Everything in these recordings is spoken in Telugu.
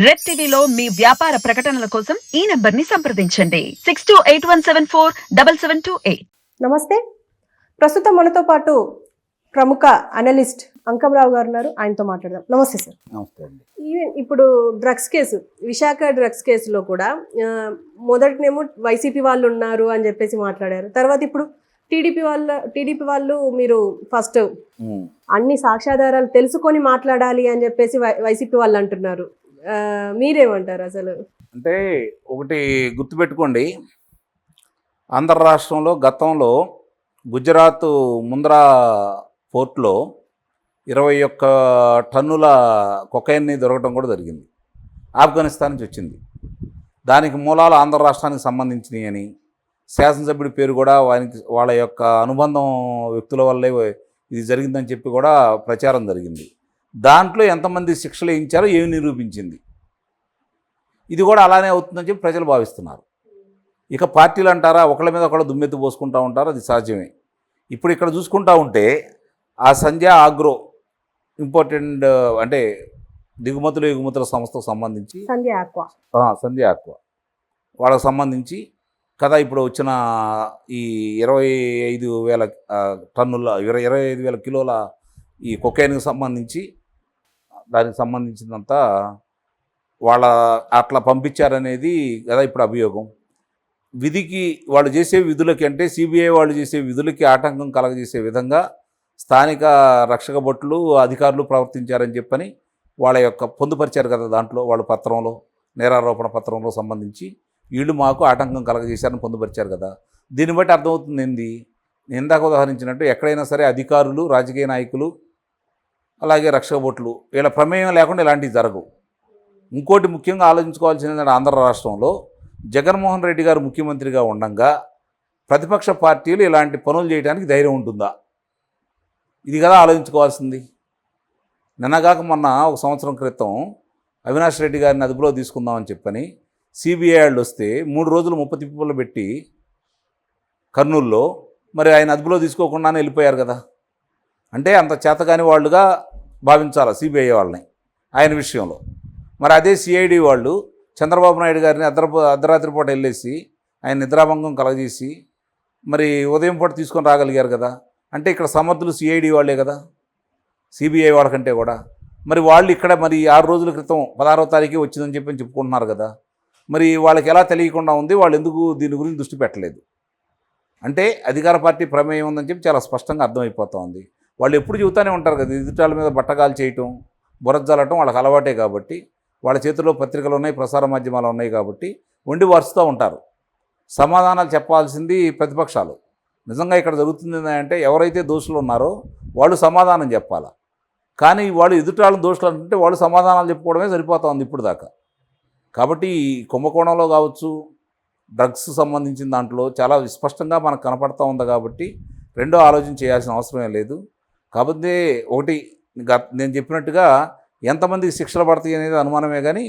రెడ్ టీవీలో మీ వ్యాపార ప్రకటనల కోసం ఈ నంబర్ ని సంప్రదించండి 6281747728. నమస్తే. ప్రస్తుతం మనతో పాటు ప్రముఖ అనలిస్ట్ అంకంరావు గారు ఉన్నారు. ఆయనతో మాట్లాడదాం. నమస్తే సార్. నమస్తే అండి. ఈవెన్ ఇప్పుడు డ్రగ్స్ కేసు, విశాఖ డ్రగ్స్ కేసులో కూడా మొదటినేమో వైసీపీ వాళ్ళు ఉన్నారు అని చెప్పేసి మాట్లాడారు. తర్వాత ఇప్పుడు టీడీపీ వాళ్ళు మీరు ఫస్ట్ అన్ని సాక్ష్యాధారాలు తెలుసుకొని మాట్లాడాలి అని చెప్పేసి వైసీపీ వాళ్ళు అంటున్నారు. మీరేమంటారు అసలు? అంటే ఒకటి గుర్తుపెట్టుకోండి, ఆంధ్ర రాష్ట్రంలో గతంలో గుజరాత్ ముంద్రా పోర్ట్లో 21 టన్నుల కొకైన్ని దొరకడం కూడా జరిగింది. ఆఫ్ఘనిస్తాన్ నుంచి వచ్చింది. దానికి మూలాలు ఆంధ్ర రాష్ట్రానికి సంబంధించినవి అని శాసనసభ్యుడి పేరు కూడా వాళ్ళ యొక్క అనుబంధం వ్యక్తుల వల్లే ఇది జరిగిందని చెప్పి కూడా ప్రచారం జరిగింది. దాంట్లో ఎంతమంది శిక్షలు వేయించారో ఏమి నిరూపించింది. ఇది కూడా అలానే అవుతుందని చెప్పి ప్రజలు భావిస్తున్నారు. ఇక పార్టీలు అంటారా, ఒకళ్ళ మీద ఒకళ్ళు దుమ్మెత్తి పోసుకుంటూ ఉంటారు, అది సహజమే. ఇప్పుడు ఇక్కడ చూసుకుంటూ ఉంటే ఆ సంధ్య ఆగ్రో ఇంపార్టెంట్ అంటే ఎగుమతుల సంస్థకు సంబంధించి సంధ్య ఆక్వా వాళ్ళకు సంబంధించి కదా ఇప్పుడు వచ్చిన ఈ 25,000 టన్నుల 25,000 కిలోల ఈ కొకైన్కి సంబంధించి దానికి సంబంధించినంతా వాళ్ళ అట్లా పంపించారనేది కదా ఇప్పుడు అభియోగం. వాళ్ళు చేసే విధులకి అంటే సిబిఐ వాళ్ళు చేసే విధులకి ఆటంకం కలగజేసే విధంగా స్థానిక రక్షక భటులు అధికారులు ప్రవర్తించారని చెప్పని వాళ్ళ యొక్క పొందుపరిచారు కదా. దాంట్లో వాళ్ళ పత్రంలో, నేరారోపణ పత్రంలో సంబంధించి వీళ్ళు మాకు ఆటంకం కలగజేశారని పొందుపరిచారు కదా. దీన్ని బట్టి అర్థమవుతుంది ఏంది, నేను ఇందాక ఉదాహరించినట్టు ఎక్కడైనా సరే అధికారులు, రాజకీయ నాయకులు, అలాగే రక్షక భటులు వీళ్ళ ప్రమేయం లేకుండా ఇలాంటివి జరగవు. ఇంకోటి ముఖ్యంగా ఆలోచించుకోవాల్సింది, ఆంధ్ర రాష్ట్రంలో జగన్మోహన్ రెడ్డి గారు ముఖ్యమంత్రిగా ఉండగా ప్రతిపక్ష పార్టీలు ఇలాంటి పనులు చేయడానికి ధైర్యం ఉంటుందా? ఇది కదా ఆలోచించుకోవాల్సింది. నిన్నగాక మొన్న 1 సంవత్సరం క్రితం అవినాష్ రెడ్డి గారిని అదుపులో తీసుకుందామని చెప్పని సిబిఐ వాళ్ళు వస్తే 3 రోజులు ముప్పతిప్పులు పెట్టి కర్నూలులో మరి ఆయన అదుపులో తీసుకోకుండానే వెళ్ళిపోయారు కదా. అంటే అంత చేతగాని వాళ్ళుగా భావించాలి సిబిఐ వాళ్ళని ఆయన విషయంలో. మరి అదే సిఐడి వాళ్ళు చంద్రబాబు నాయుడు గారిని అర్ధరాత్రి పూట వెళ్ళేసి ఆయన నిద్రాభంగం కలగజేసి మరి ఉదయం పూట తీసుకొని రాగలిగారు కదా. అంటే ఇక్కడ సమర్థులు సిఐడి వాళ్ళే కదా, సిబిఐ వాళ్ళకంటే కూడా. మరి వాళ్ళు ఇక్కడ మరి 6 రోజుల క్రితం 16వ తారీఖే వచ్చిందని చెప్పి చెప్పుకుంటున్నారు కదా. మరి వాళ్ళకి ఎలా తెలియకుండా ఉంది, వాళ్ళు ఎందుకు దీని గురించి దృష్టి పెట్టలేదు? అంటే అధికార పార్టీ ప్రమేయం ఉందని చెప్పి చాలా స్పష్టంగా అర్థమైపోతూ ఉంది. వాళ్ళు ఎప్పుడు చెబుతూనే ఉంటారు కదా, ఎదుటాల మీద బట్టగాలు చేయటం, బురజల్లటం వాళ్ళకి అలవాటే కాబట్టి, వాళ్ళ చేతిలో పత్రికలు ఉన్నాయి, ప్రసార మాధ్యమాలు ఉన్నాయి కాబట్టి వండి వరుస్తూ ఉంటారు. సమాధానాలు చెప్పాల్సింది ప్రతిపక్షాలు. నిజంగా ఇక్కడ జరుగుతుంది అంటే ఎవరైతే దోషులు ఉన్నారో వాళ్ళు సమాధానం చెప్పాలి. కానీ వాళ్ళు ఎదుటాళ్ళని దోషులు అంటే వాళ్ళు సమాధానాలు చెప్పుకోవడమే సరిపోతూ ఉంది ఇప్పుడు దాకా. కాబట్టి ఈ కుంభకోణంలో కావచ్చు, డ్రగ్స్ సంబంధించిన దాంట్లో చాలా స్పష్టంగా మనకు కనపడుతూ ఉంది. కాబట్టి రెండో ఆలోచన చేయాల్సిన అవసరమే లేదు. కాకపోతే ఒకటి నేను చెప్పినట్టుగా ఎంతమందికి శిక్షలు పడతాయి అనేది అనుమానమే, కానీ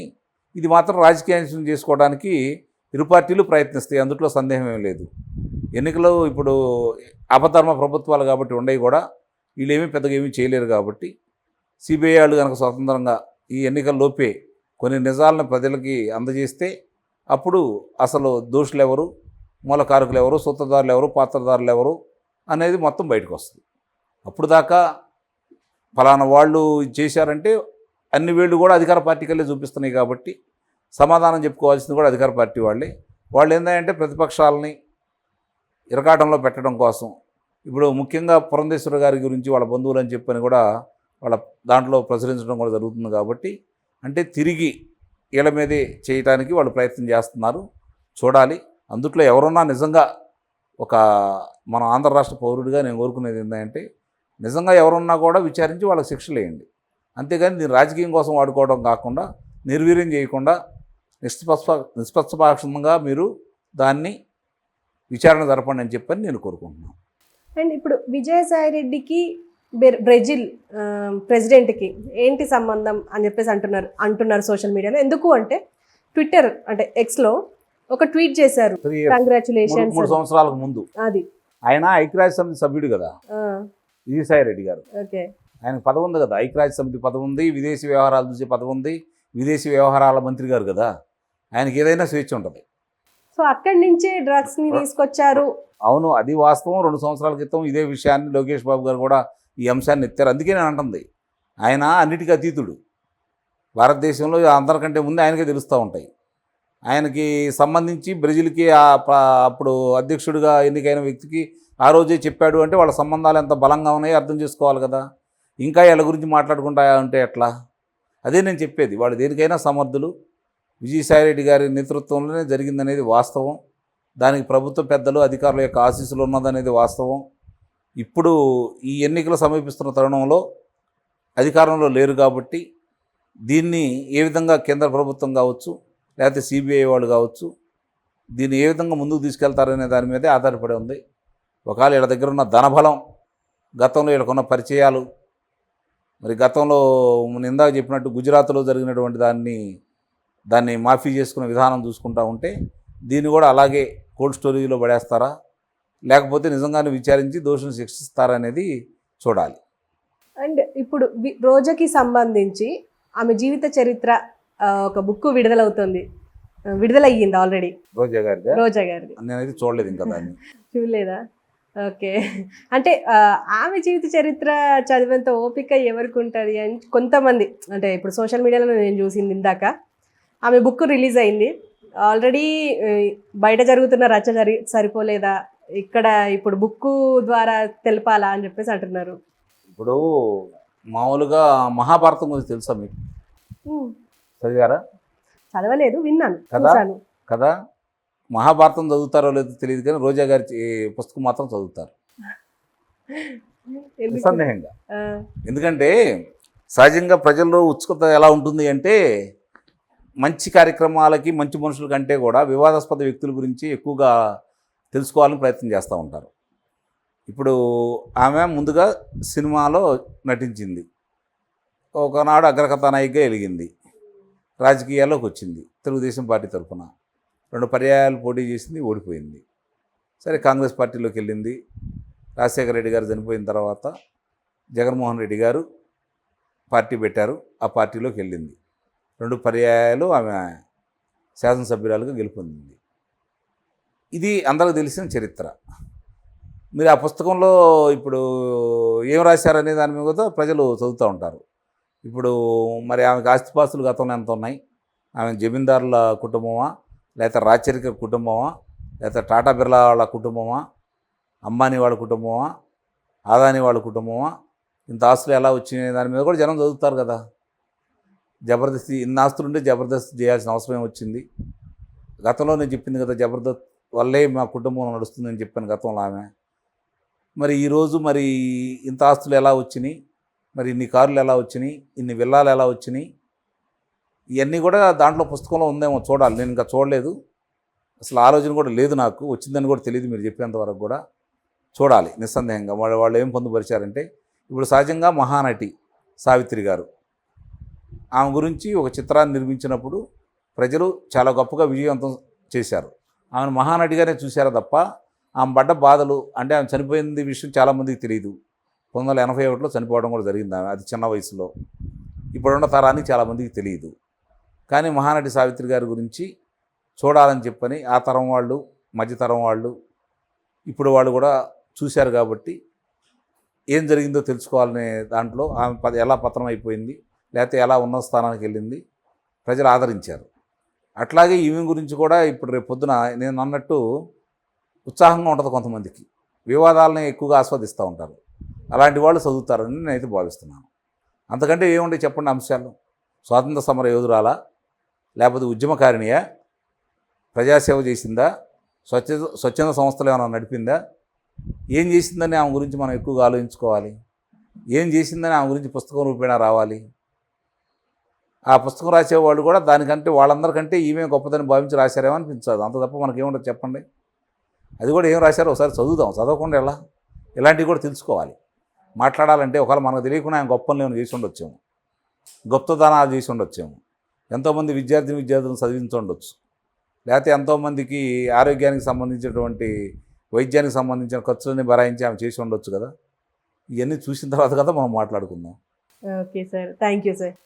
ఇది మాత్రం రాజకీయం చేసుకోవడానికి ఇరు పార్టీలు ప్రయత్నిస్తాయి, అందులో సందేహం ఏం లేదు. ఎన్నికలు ఇప్పుడు అపధర్మ ప్రభుత్వాలు కాబట్టి ఉండేవి కూడా వీళ్ళేమీ పెద్దగా ఏమీ చేయలేరు. కాబట్టి సిబిఐ వాళ్ళు కనుక స్వతంత్రంగా ఈ ఎన్నికల్లోపే కొన్ని నిజాలను ప్రజలకి అందజేస్తే అప్పుడు అసలు దోషులు ఎవరు, మూలకారకులు ఎవరు, సూత్రధారులు ఎవరు, పాత్రధారులు ఎవరు అనేది మొత్తం బయటకు వస్తుంది. అప్పుడు దాకా ఫలానా వాళ్ళు చేశారంటే అన్ని వేళ్ళు కూడా అధికార పార్టీకల్లే చూపిస్తున్నాయి. కాబట్టి సమాధానం చెప్పుకోవాల్సింది కూడా అధికార పార్టీ వాళ్ళే. వాళ్ళు ఏంటంటే ప్రతిపక్షాలని ఇరకాటంలో పెట్టడం కోసం ఇప్పుడు ముఖ్యంగా పురంధేశ్వర గారి గురించి వాళ్ళ బంధువులు అని చెప్పని కూడా వాళ్ళ దాంట్లో ప్రచురించడం కూడా జరుగుతుంది. కాబట్టి అంటే తిరిగి వీళ్ళ మీదే చేయడానికి వాళ్ళు ప్రయత్నం చేస్తున్నారు. చూడాలి. అందుట్లో ఎవరున్నా నిజంగా మన ఆంధ్ర రాష్ట్ర పౌరుడిగా నేను కోరుకునేది ఏంటంటే నిజంగా ఎవరున్నా కూడా విచారించి వాళ్ళకి శిక్షలు వేయండి. అంతేగాని దీన్ని రాజకీయం కోసం వాడుకోవడం కాకుండా నిర్వీర్యం చేయకుండా నిష్పక్షపాతంగా మీరు దాన్ని విచారణ జరపండి అని చెప్పని నేను కోరుకుంటున్నాను. అండ్ ఇప్పుడు విజయసాయి రెడ్డికి బ్రెజిల్ ప్రెసిడెంట్కి ఏంటి సంబంధం అని చెప్పేసి అంటున్నారు సోషల్ మీడియాలో. ఎందుకు అంటే ట్విట్టర్ అంటే ఎక్స్లో ఒక ట్వీట్ చేశారు, కంగ్రాచులేషన్స్. 3 సంవత్సరాలకు ముందు అది ఆయన ఐక్యరాజ్య సమితి సభ్యుడు కదా విజయసాయి రెడ్డి గారు. ఓకే, ఆయనకు పదవి ఉంది కదా, ఐక్యరాజ్య సమితి పదవి ఉంది, విదేశీ వ్యవహారాలు చూసే పదవి ఉంది, విదేశీ వ్యవహారాల మంత్రి గారు కదా, ఆయనకి ఏదైనా స్వేచ్ఛ ఉంటుంది. సో అక్కడి నుంచే డ్రగ్స్ ని తీసుకొచ్చారు. అవును, అది వాస్తవం. 2 సంవత్సరాల క్రితం ఇదే విషయాన్ని లోకేష్ బాబు గారు కూడా ఈ అంశాన్ని ఎత్తారు. అందుకే నేను అంటుంది, ఆయన అన్నిటికీ అతీతుడు. భారతదేశంలో అందరికంటే ముందు ఆయనకే తెలుస్తూ ఉంటాయి. ఆయనకి సంబంధించి బ్రెజిల్కి అప్పుడు అధ్యక్షుడిగా ఎన్నికైన వ్యక్తికి ఆ రోజే చెప్పాడు అంటే వాళ్ళ సంబంధాలు ఎంత బలంగా ఉన్నాయో అర్థం చేసుకోవాలి కదా. ఇంకా వీళ్ళ గురించి మాట్లాడుకుంటా ఉంటే ఎట్లా? అదే నేను చెప్పేది, వాళ్ళు దేనికైనా సమర్థులు. విజయసాయిరెడ్డి గారి నేతృత్వంలోనే జరిగిందనేది వాస్తవం. దానికి ప్రభుత్వ పెద్దలు అధికారుల యొక్క ఆశీస్సులు ఉన్నదనేది వాస్తవం. ఇప్పుడు ఈ ఎన్నికలు సమీపిస్తున్న తరుణంలో అధికారంలో లేరు కాబట్టి దీన్ని ఏ విధంగా కేంద్ర ప్రభుత్వం కావచ్చు, లేకపోతే సిబిఐ వాళ్ళు కావచ్చు, దీన్ని ఏ విధంగా ముందుకు తీసుకెళ్తారనే దాని మీదే ఆధారపడి ఉంది. ఒకవేళ వీళ్ళ దగ్గర ఉన్న ధనబలం, గతంలో వీళ్ళకున్న పరిచయాలు, మరి గతంలో ఇందాక చెప్పినట్టు గుజరాత్లో జరిగినటువంటి దాన్ని మాఫీ చేసుకునే విధానం చూసుకుంటా ఉంటే దీన్ని కూడా అలాగే కోల్డ్ స్టోరేజ్లో పడేస్తారా, లేకపోతే నిజంగానే విచారించి దోషులను శిక్షిస్తారా అనేది చూడాలి. అండ్ ఇప్పుడు రోజాకి సంబంధించి ఆమె జీవిత చరిత్ర ఒక బుక్ విడుదలయ్యింది ఆల్రెడీ. రోజా గారిది నేనైతే చూడలేదు ఇంకా దాన్ని. చూడలేదా? ఓకే. అంటే ఆమె జీవిత చరిత్ర చదివేంత ఓపిక ఎవరికి ఉంటుంది అని కొంతమంది, అంటే ఇప్పుడు సోషల్ మీడియాలో నేను చూసింది ఇందాక, ఆమె బుక్ రిలీజ్ అయింది ఆల్రెడీ, బయట జరుగుతున్న రచ్చ సరిపోలేదా, ఇక్కడ ఇప్పుడు బుక్ ద్వారా తెలపాలా అని చెప్పేసి అంటున్నారు. ఇప్పుడు మామూలుగా మహాభారతం గురించి తెలుసా మీకు? చదివారా? చదవలేదు, విన్నాను, కదా చూశాను. కదా. మహాభారతం చదువుతారో లేదో తెలియదు కానీ రోజా గారి పుస్తకం మాత్రం చదువుతారు నిస్సందేహంగా. ఎందుకంటే సహజంగా ప్రజల్లో ఉత్సుకత ఎలా ఉంటుంది అంటే, మంచి కార్యక్రమాలకి మంచి మనుషుల కంటే కూడా వివాదాస్పద వ్యక్తుల గురించి ఎక్కువగా తెలుసుకోవాలని ప్రయత్నం చేస్తూ ఉంటారు. ఇప్పుడు ఆమె ముందుగా సినిమాలో నటించింది, ఒకనాడు అగ్రకథానాయికగా వెలిగింది, రాజకీయాల్లోకి వచ్చింది తెలుగుదేశం పార్టీ తరఫున, 2 పర్యాయాలు పోటీ చేసింది, ఓడిపోయింది. సరే కాంగ్రెస్ పార్టీలోకి వెళ్ళింది. రాజశేఖర రెడ్డి గారు చనిపోయిన తర్వాత జగన్మోహన్ రెడ్డి గారు పార్టీ పెట్టారు, ఆ పార్టీలోకి వెళ్ళింది. 2 పర్యాయాలు ఆమె శాసనసభ్యురాలుగా గెలుపొందింది. ఇది అందరికి తెలిసిన చరిత్ర. మీరు ఆ పుస్తకంలో ఇప్పుడు ఏం రాశారనే దాని మీద కూడా ప్రజలు చదువుతూ ఉంటారు. ఇప్పుడు మరి ఆమెకు ఆస్తిపాస్తులు గతంలో ఎంత ఉన్నాయి, ఆమె జమీందారుల కుటుంబమా, లేకపోతే రాచరిక కుటుంబమా, లేకపోతే టాటా బిర్లా వాళ్ళ కుటుంబమా, అంబానీ వాళ్ళ కుటుంబమా, ఆదాని వాళ్ళ కుటుంబమా, ఇంత ఆస్తులు ఎలా వచ్చినాయి దాని మీద కూడా జనం చదువుతారు కదా. జబర్దస్త్ ఇన్ని ఆస్తులు ఉంటే జబర్దస్త్ చేయాల్సిన అవసరం వచ్చింది. గతంలో నేను చెప్పింది కదా, జబర్దస్త్ వల్లే మా కుటుంబం నడుస్తుందని చెప్పాను గతంలో ఆమె. మరి ఈరోజు మరి ఇంత ఆస్తులు ఎలా వచ్చినాయి, మరి ఇన్ని కార్లు ఎలా వచ్చినాయి, ఇన్ని విల్లాలు ఎలా వచ్చినాయి, ఇవన్నీ కూడా దాంట్లో పుస్తకంలో ఉందేమో చూడాలి. నేను ఇంకా చూడలేదు, అసలు ఆలోచన కూడా లేదు నాకు, వచ్చిందని కూడా తెలియదు మీరు చెప్పేంత వరకు కూడా. చూడాలి నిస్సందేహంగా. వాళ్ళు ఏం పొందుపరిచారంటే, ఇప్పుడు సహజంగా మహానటి సావిత్రి గారు, ఆమె గురించి ఒక చిత్రాన్ని నిర్మించినప్పుడు ప్రజలు చాలా గొప్పగా విజయవంతం చేశారు. ఆమెను మహానటిగానే చూశారు తప్ప ఆమె పడ్డ బాధలు, అంటే ఆమె చనిపోయింది విషయం చాలామందికి తెలియదు. 1981లో చనిపోవడం కూడా జరిగింది ఆమె, అది చిన్న వయసులో. ఇప్పుడున్న తరానికి చాలామందికి తెలియదు. కానీ మహానటి సావిత్రి గారి గురించి చూడాలని చెప్పని ఆ తరం వాళ్ళు, మధ్యతరం వాళ్ళు, ఇప్పుడు వాళ్ళు కూడా చూశారు కాబట్టి ఏం జరిగిందో తెలుసుకోవాలనే దాంట్లో ఆమె ఎలా పతనం అయిపోయింది, లేకపోతే ఎలా ఉన్నత స్థానానికి వెళ్ళింది ప్రజలు ఆదరించారు. అట్లాగే ఈమె గురించి కూడా ఇప్పుడు రేపు పొద్దున నేను అన్నట్టు ఉత్సాహంగా ఉంటుంది కొంతమందికి, వివాదాలని ఎక్కువగా ఆస్వాదిస్తూ ఉంటారు. అలాంటి వాళ్ళు చదువుతారని నేనైతే భావిస్తున్నాను. అంతకంటే ఏముంటాయి చెప్పండి అంశాలు? స్వాతంత్ర సమర యోధురాలా, లేకపోతే ఉద్యమకారిణియా, ప్రజాసేవ చేసిందా, స్వచ్ఛంద సంస్థలు ఏమైనా నడిపిందా, ఏం చేసిందని ఆమె గురించి మనం ఎక్కువగా ఆలోచించుకోవాలి. ఏం చేసిందని ఆమె గురించి పుస్తకం రూపేణా రావాలి. ఆ పుస్తకం రాసేవాళ్ళు కూడా దానికంటే వాళ్ళందరికంటే ఈమె గొప్పదని భావించి రాశారేమో అనిపించదు. అంత తప్ప మనకేముంటుంది చెప్పండి? అది కూడా ఏం రాశారో ఒకసారి చదువుదాం. చదవకుండా ఎలా? ఇలాంటివి కూడా తెలుసుకోవాలి. మాట్లాడాలంటే ఒకవేళ మనకు తెలియకుండా ఆయన గొప్పలు ఏమైనా చేసి ఉండొచ్చేమో, గొప్పతనాలు చేసి ఉండొచ్చేమో, ఎంతోమంది విద్యార్థులను చదివించి ఉండొచ్చు, లేకపోతే ఎంతోమందికి ఆరోగ్యానికి సంబంధించినటువంటి వైద్యానికి సంబంధించిన ఖర్చులని భరాయించి ఆమె చేసి ఉండొచ్చు కదా. ఇవన్నీ చూసిన తర్వాత కదా మనం మాట్లాడుకుందాం. Okay sir, thank you sir.